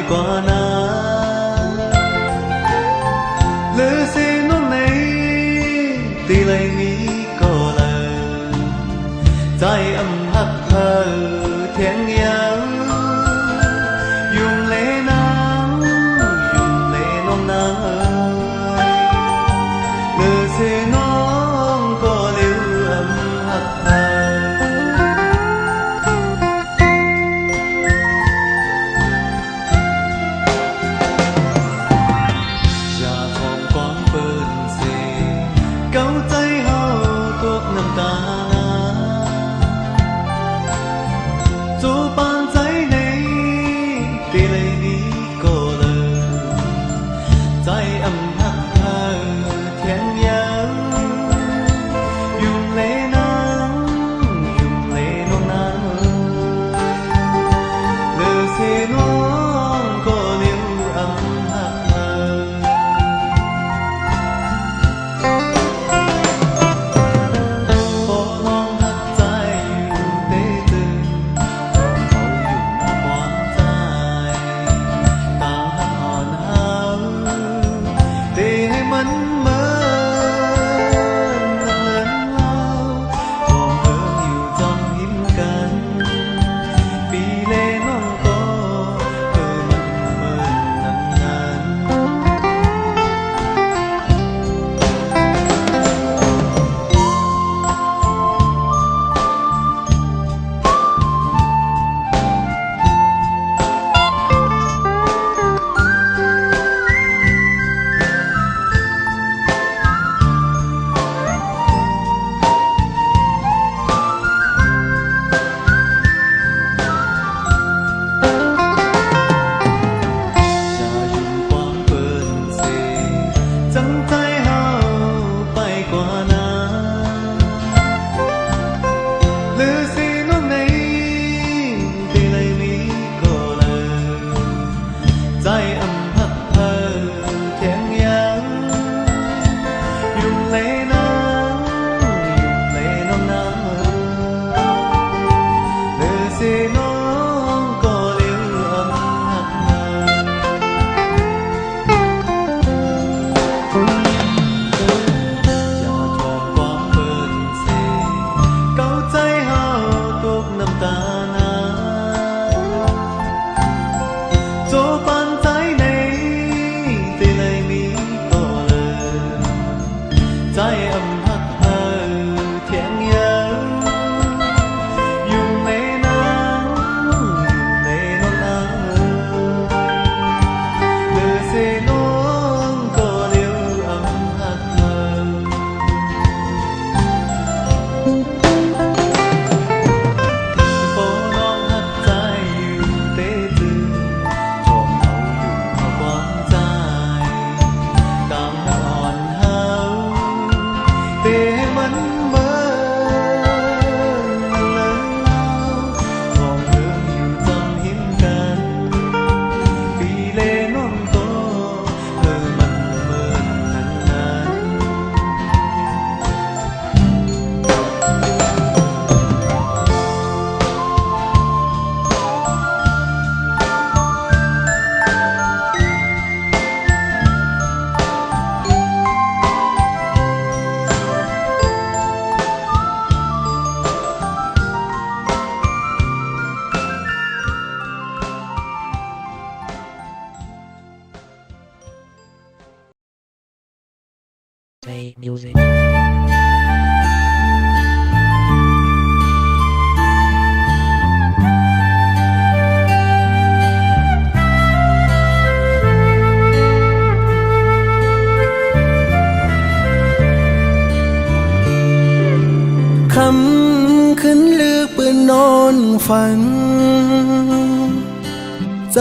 qua na lỡ sẽ nông này tì lại mi có lời trái âm hắt thơ thiên nhớ dùng lệ nắng dùng lệ nông nắng lỡ sẽ nông có liều âm hắt thơ Music คำขึ้นลือปืนนอนฝันใจ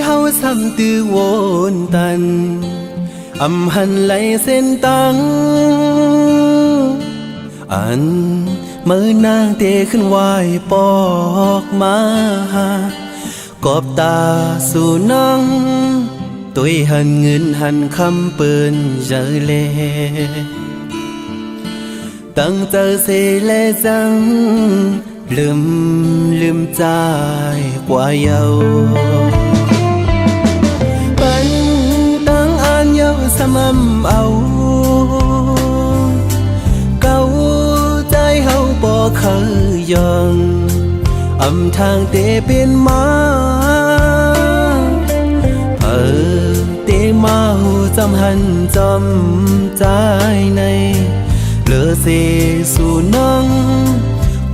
เฮาซ้ำตื้อวนตันอำหันไหลเส้นตังอันมือนางเตะขึ้นไหวปอกมากอบตาสู่น้องตุยหันเงินหันคำปืนเจอเลตั้งเจอเสเลจังลืมใจกว่าเยา ำทางเตเป็นมาเตมาหูจำหันจำใจในเหลือเสสู่น้อง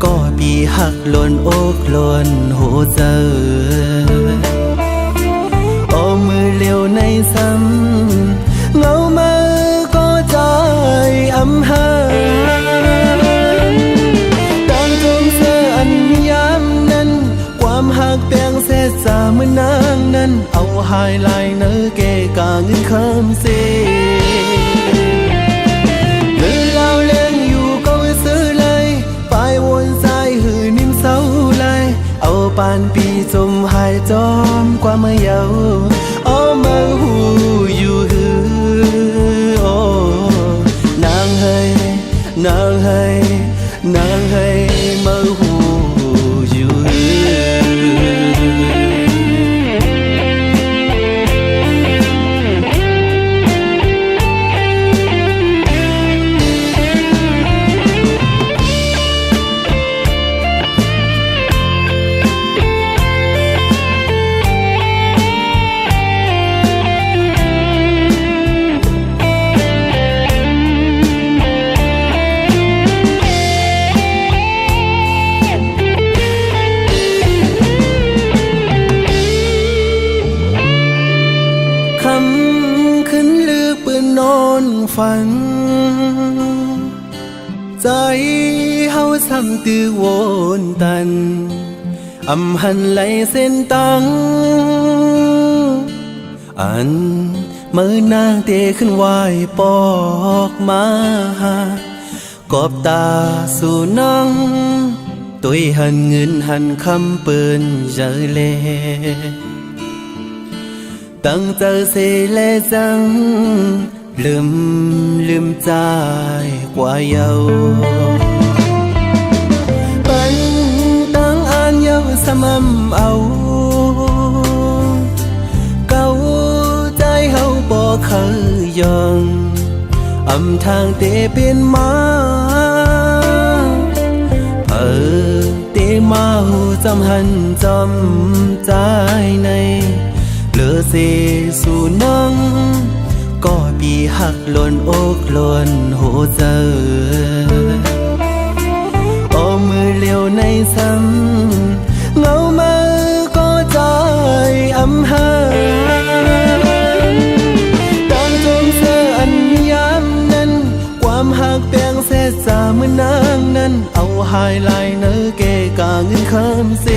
ก็ปีหักหล่นอกหล่นหัวใจโอ้มือเลี้ยวในซ้ำเงามาก็ใจอำหาดังจงเสื้ออันยามนั้นความหักเปียงเศษสาเมื่อนางนั้นเอาหายลายเนื้อเกกาเงินคำเสเงินเล่าเลี้ยงอยู่ก็ซื้อเลยไปวนใจหือนิ่มเศร้าเลยเอาปานปีจมหายจอมกว่าเมื่อเยาว์เอามาหูอยู่หือโอ้นางเฮยนางเฮยนางเฮยมาหูอยู่หือคำขึ้นลือปืนนอนฝันใจเฮาซ้ำตื้อโวนตันอำหันไหลเส้นตังอันมือนางเตขึ้นไหวปอกมากอบตาสู่น้องตุยหันเงินหันคำเปิ้นเจอเลตั้งเจอเสเลจังลืมใจกว่าเยาเป็นตั้งอ่านเยาสม่ำเอาเก่าใจเฮาบ่เคยยองอำทางเตเป็นมาเตมาหูจำหันจำใจในเหลือเสสู่น้องก็ปีหักหล่นอกหล่นหัวใจโอ้มือเลี้ยวในซ้ำเงามาก็ใจอำหาดังจงเสื้ออันยามนั้นความหักเปียงเศษสาเมื่อนางนั้นเอาหายลายเนื้อเกกาเงินคำเส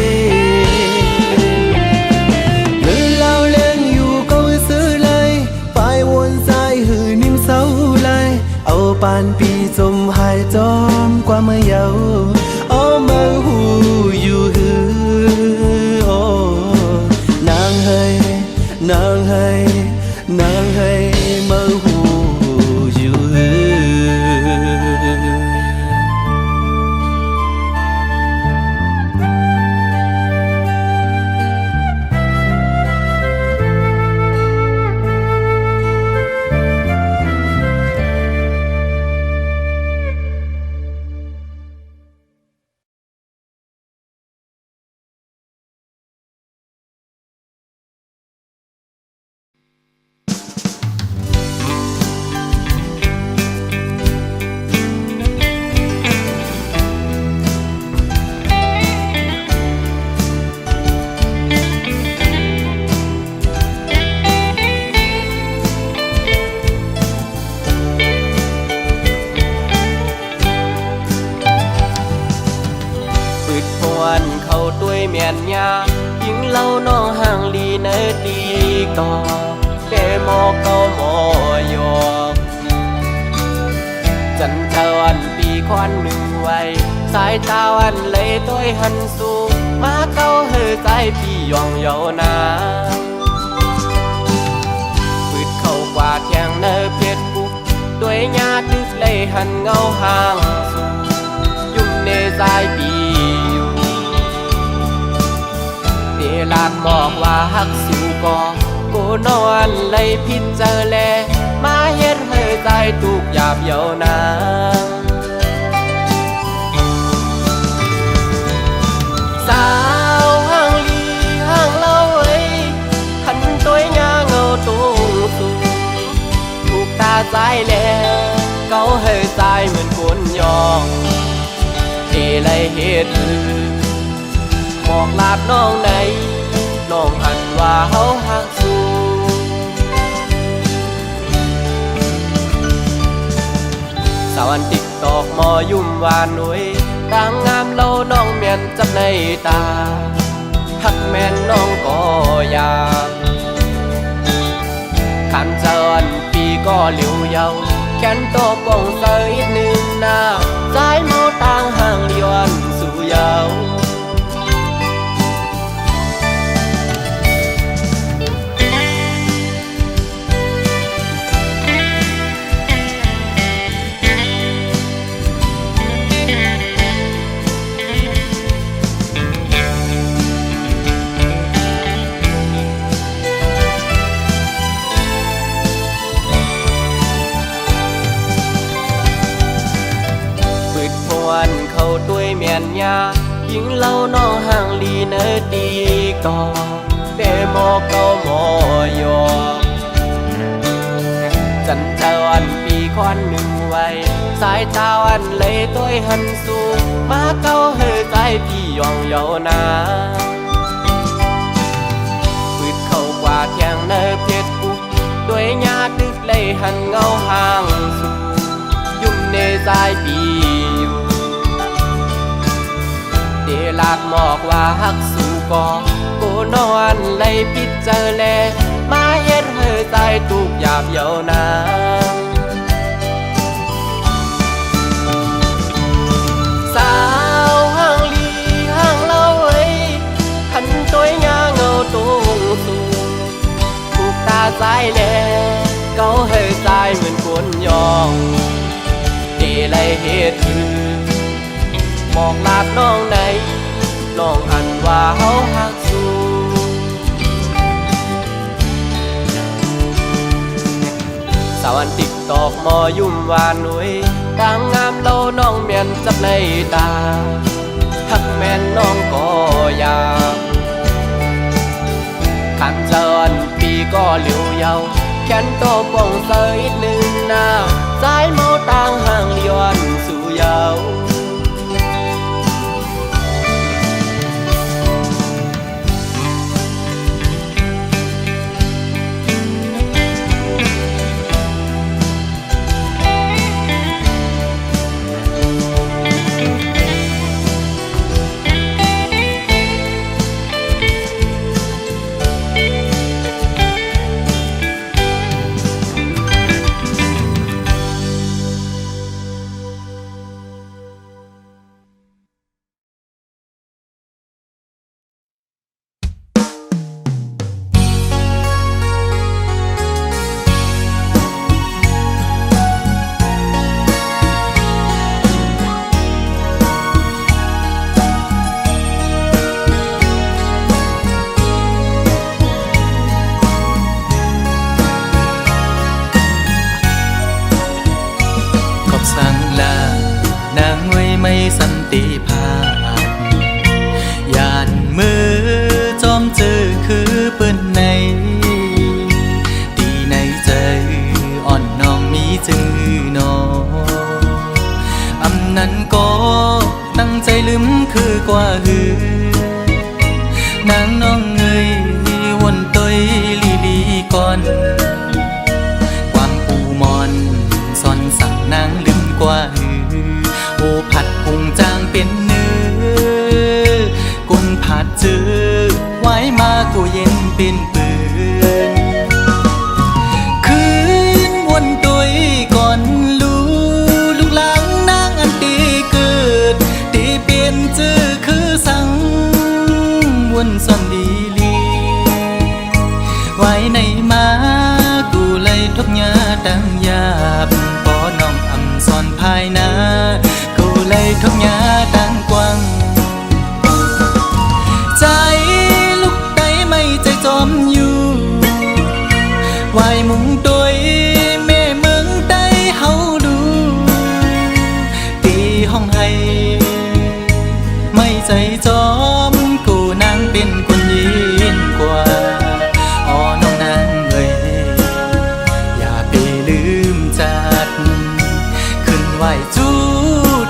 เอาปานปีจมหายจอมกว่าเมื่อเยาว์เอามาหูอยู่หือโอ้นางเฮยนางเฮยนางเฮยมาหูอยู่หือ เมียนยายิ่งเล่าน้องห่างลีเนตีก่อเดโมเกาโมยกจันเจ้าอันปีควันหนึ่งไว้สายตาวันเลยต้อยหันสู่มาเก้าเฮอใจพี่ยองเยานาปืดเข้ากว่าเทียงเนอเพียดบุกด้วยญาติเลยหันเงาห่างสู่ยุ่งในใจปีลานบอกว่าฮักสู่ก่อกูนอนเลยพิจเจอแลมาเฮ็ดให้ใจตุกหยาบเยาวนางสา ไรเหตุบอกลาดน้องไหนน้องหันว่าเฮาหักสู้สาวันติ๊กตอกมอยุ่มวานหนุ่ยต่างงามเล่าน้องเมียนจับในตาหักแม่นน้องก็อยากขันเจริญปีก็เหลียวเยาแขนโตป่องเสยหนึ่งหน้าสายเมาต่างห่างเลียนสู่เยาวันเขาด้วยเมียนยายิงเล่าน้องห่างลีเนดีก่อเดโมเก้าหมอยอจันเจวันปีควันหนึ่งไว้สายตาวันเลยตัวหันสูงมาเก้าเฮใจพี่ยองเยานาปืดเข้ากว่าเทียงเนเพียดกุกด้วยญาตึกเลยหันเงาห่างสูงยุ่มเนใจปีเดลาดหมอกว่าหักสู่กองกูนอนเลยพิดเจอแลมาเฮ็ดเฮอใจตุกหยาบเยาวนางสาวห่างลีห่างเล่าเอ้ยขันตัวยาเงาตุงสูงถูกตาใจแลเกาเฮอใจเหมือนคนยองเดเลยเฮ็ดคือบอกลาดน้องไหนน้องหันว่าเฮาหักสู้สาวันติ๊กตอกมอยุ่มวานหนุ่ยต่างงามเล่าน้องเมียนจับในตาหักแม่นน้องก็อยากขันเจริญปีก็เหลียวเยาแขนโตป่องเสยหนึ่งหน้าสายเมาต่างห่างเลียนสู่เยาสั่งลานางไว้ไม่สันติภาพยานมือจอมเจอคือเปิ้นในตีในใจอ่อนน้องมีจือน้ออำนั้นก็ตั้งใจลืมคือกว่าหือนางน้องเงยวนตอยลีก่อนความปูมอนซ่อนสั่งนางลืมกว่าหือโอผัดพุงจางเป็นเนื้อกุนผัดเจอไว้มากูเย็นเป็นปืนคืนวนตัวก่อนลูกหลังนางอันตีเกิดตีเปลี่ยนเจอคือสั่งวนซ่อนดีลีไว้ในมากูเลยทุกยาดังยาบปอน้องอำซ่อนภายนากูเลยทุกยาดังกว้างใจลูกไตไม่ใจจอมอยู่ไว้มุงตัวแม่เมืองใต้เฮาดูตีห้องให้ไม่ใจจอมกูนางเป็นคนยินกว่าอ๋อน้องนางเอ้ยอย่าไปลืมจัดขึ้นไหวจู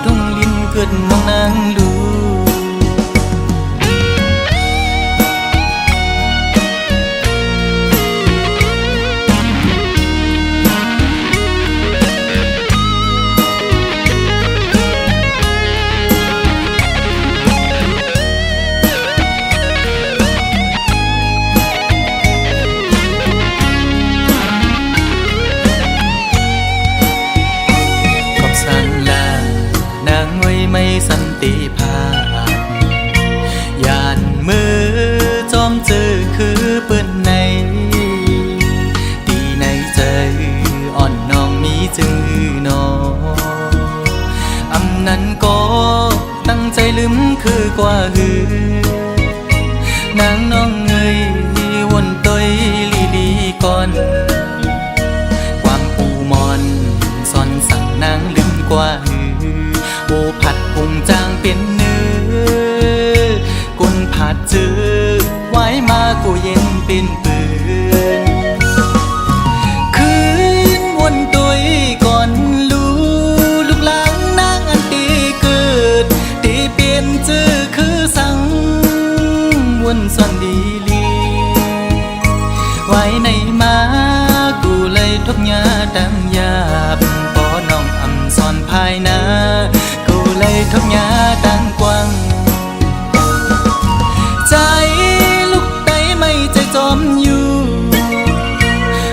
ทุ่งลินเกิดน้องนางดู ตีภาพยานมือจอมเจอคือเปิ้นในตีในใจอ่อนน้องมีจือน้ออำนั้นก็ตั้งใจลืมคือกว่าหือนางน้องเงยวนตอยลีลีก่อนความปูมอนซ่อนสั่งนางลืมกว่าหือโอผัดพุงจางเป็นเนื้อกุนผัดจื้อไว้มากูเย็นเป็นปืนคืนวนตอยก่อนลูกหลางนางอันตีเกิดตีเปลี่ยนจื้อคือสั่งวนส่วนดีลีไว้ในมากูเลยทุกยาดังยาบปอน้องอำซ่อนภายหน้ากูเลยทุกยาดังกว้างใจลูกไตไม่ใจจอมอยู่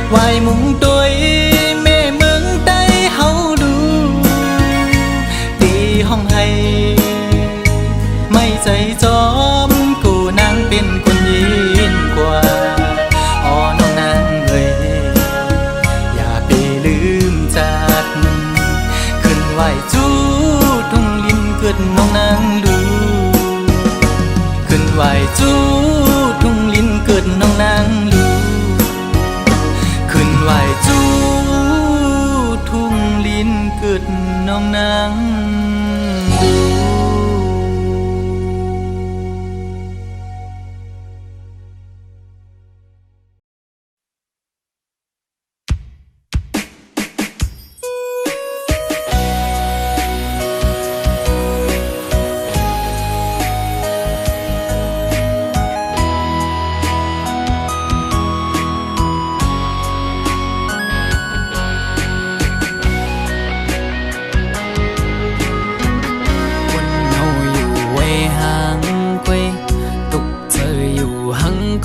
ไว้มุงตัวแม่เมืองไตเฮาดูตีห้องให้ไม่ใจจอมกูนางเป็นคนยินกว่าอ๋อน้องนางเอ้ยอย่าไปลืมจัดขึ้นไหวจูทุ่งลิ้นเกิดน้องนางดูขึ้นไหวจูทุ่งลิ้นเกิดน้องนางดูขึ้นไหวจูทุ่งลิ้นเกิดน้องนางดู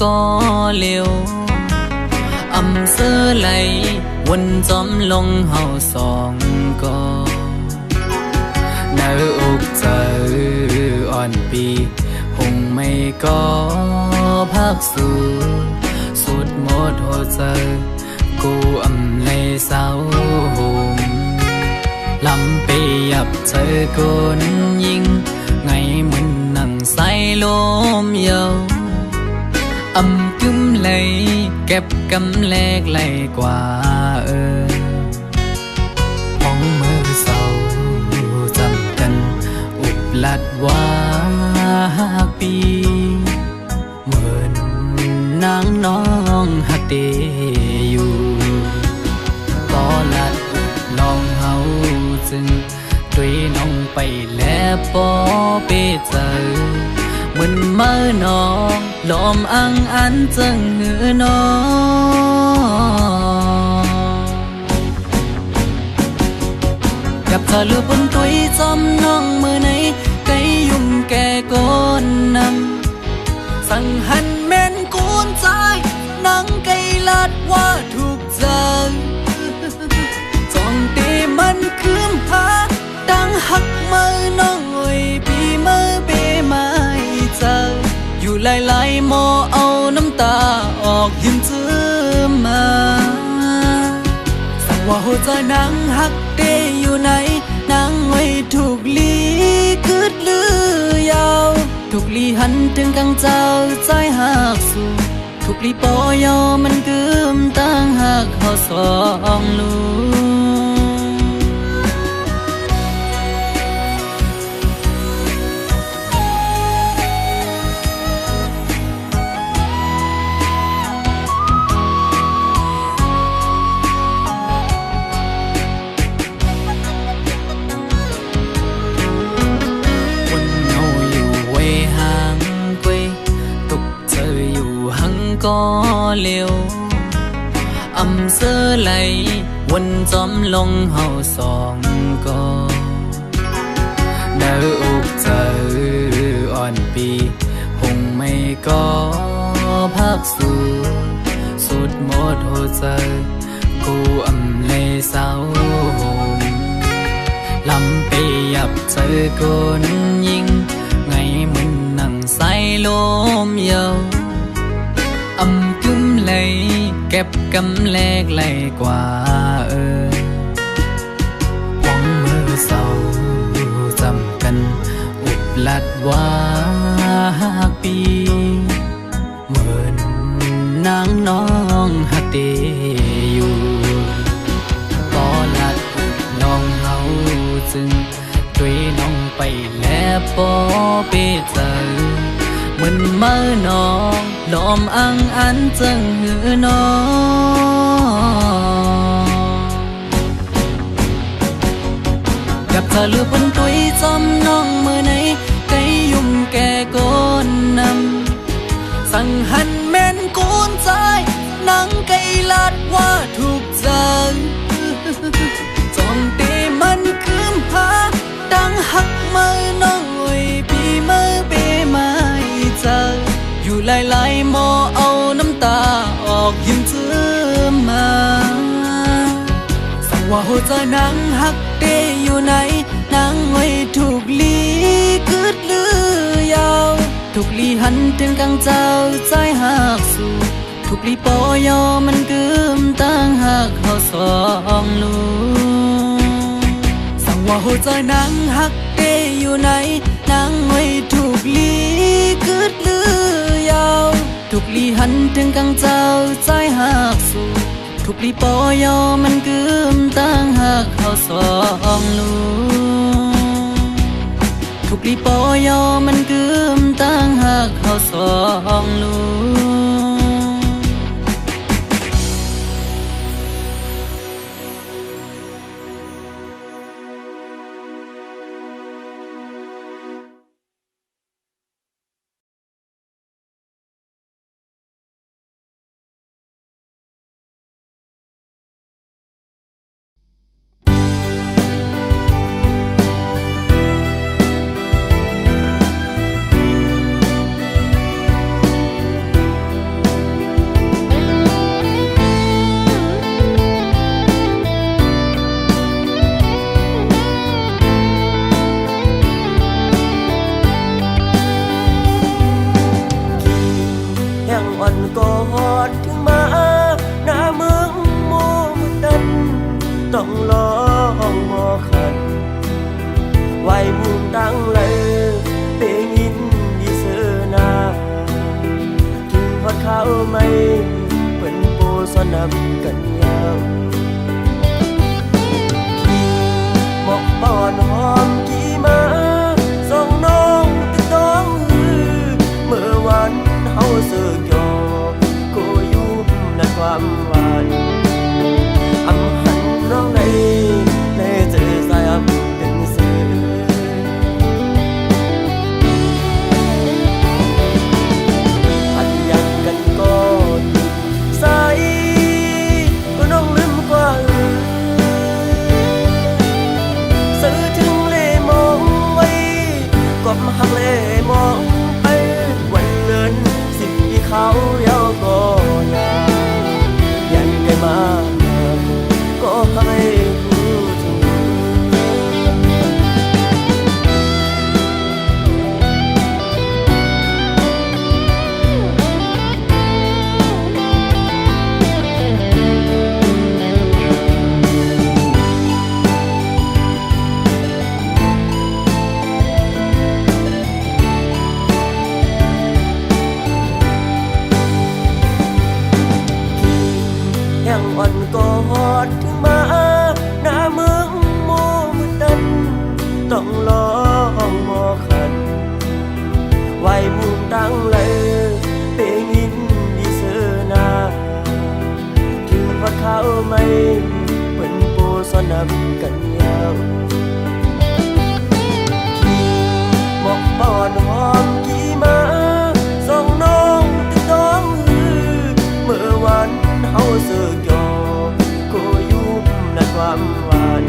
ก็เร็วอำเสื้อไหลวนจอมลงเฮาสองก็เนื้ออกเจออ่อนปีหงไม่ก็พักสู่สุดหมดหัวใจกูอำเลยเศร้าหงลำไปยับเจอคนยิงไงเหมือนนั่งใส่ลมเยาอำกึมเลยเก็บกำแลกไหลกว่าห้องมือเศร้าจำกันอุบลัดว่าปีเหมือนนางน้องหักเดอยู่ก็ลัดอุบลองเฮาจึงด้วยน้องไปแล้วปอเปเจอเหมือนเมื่อน้องลมอังอันจังเหือน้องอยากเธอลือบนตัวจำน้องเมื่อไหนไกยุ่งแก่ก้นนังสั่งหันแม่นกูนใจนังไกลัดว่าถูกใจจ้องตีมันคืมหาดังหักมือน้องโอยปีมือเปไม่เจออยู่หลายๆหมอเอาน้ำตาออกยิ้มเจือมาสั่งว่าหัวใจนางหักเดอยู่ไหนนางไว้ถูกลีคืดลือยาวถูกลีหันถึงกังเจ้าใจหักสู่ถูกลีปอยอมันกึมตั้งหักเขาสองลูก็เร็วอำเสื้อไหลวนจอมลงเฮาสองก็เนื้ออกเจออ่อนปีหงไม่ก็พักสู่สุดหมดหัวใจกูอำเลยเศร้าหง ลำไปยับเจอคนยิงไงมึนนั่งใส่ลมเยาอำกึมเลยเก็บกำแลกไหลกว่าหวังมือเศร้าจำกันอุบลัดว่าปีเหมือนนางน้องฮักเดอยู่ก็ลัดน้องเฮาจึงช่วยน้องไปแล้วปอเปเจอเหมือนเมื่อน้องลมอังอันจึงหือน้องกับเธอลือเป็นตุยจอมน้องมือไหนไกยุ่มแก่ก้นนำสั่งหันแม่นกูนใจนังไกลาดว่าถูกใจจอมเตมันคืมหาดังหักมือน้องไว้ปีมือเปไม่เจออยู่หลายๆหมอเอาน้ำตาออกยิ้มเจือมาสั่งว่าหัวใจนางหักเตอยู่ไหนนางไว้ถูกลีกึดลือยาวถูกลีหันถึงกลางเจ้าใจหักสู่ถูกลีปอยอมันกึมตั้งหักเขาสองลูสั่งว่าหัวใจนางหักเตอยู่ไหนนางไว้ถูกลีกึดลือยาวถูกลีหันถึงกลางเจ้าใจหักสู่ถูกลีปอยอมันกึมตั้งหักเขาสองลูถูกลีปอยอมันกึมตั้งหักเขาสองลูกอดถึงมาหน้าเมืองโมมุดันต้องลองมอขันไว้มุมตั้งเลยเปยินดีเสือนาถึงพอดเข้าไม่เป็นโปสนับกันยาวหมอกปอนหอมกี่มาส่องน้องติดต้องเมื่อวันเฮาเสือกยอความหวานอำหันน้องในเจอสายเป็นสื่ออันอยากกันก็ใส่ก็น้องลืมกว่าสื่อถึงเล่มองไว้กบหักเล่มองไปวันเงินสิ่งที่เขาเย้าก็ยามาก็ให้รู้ถึงอ่อนกอดถึงมาหน้าเมืองโมมุดันต้องลองมอขันไว้มุมตั้งเลยเปยินดีเสือนาถึงพอดเข้าไม่เป็นโปสนับกันยาวหมอกปอนหอมกี่มาส่องน้องติดต้องเมื่อวันเฮาเสือกยอก็ยุ่มในความหวาน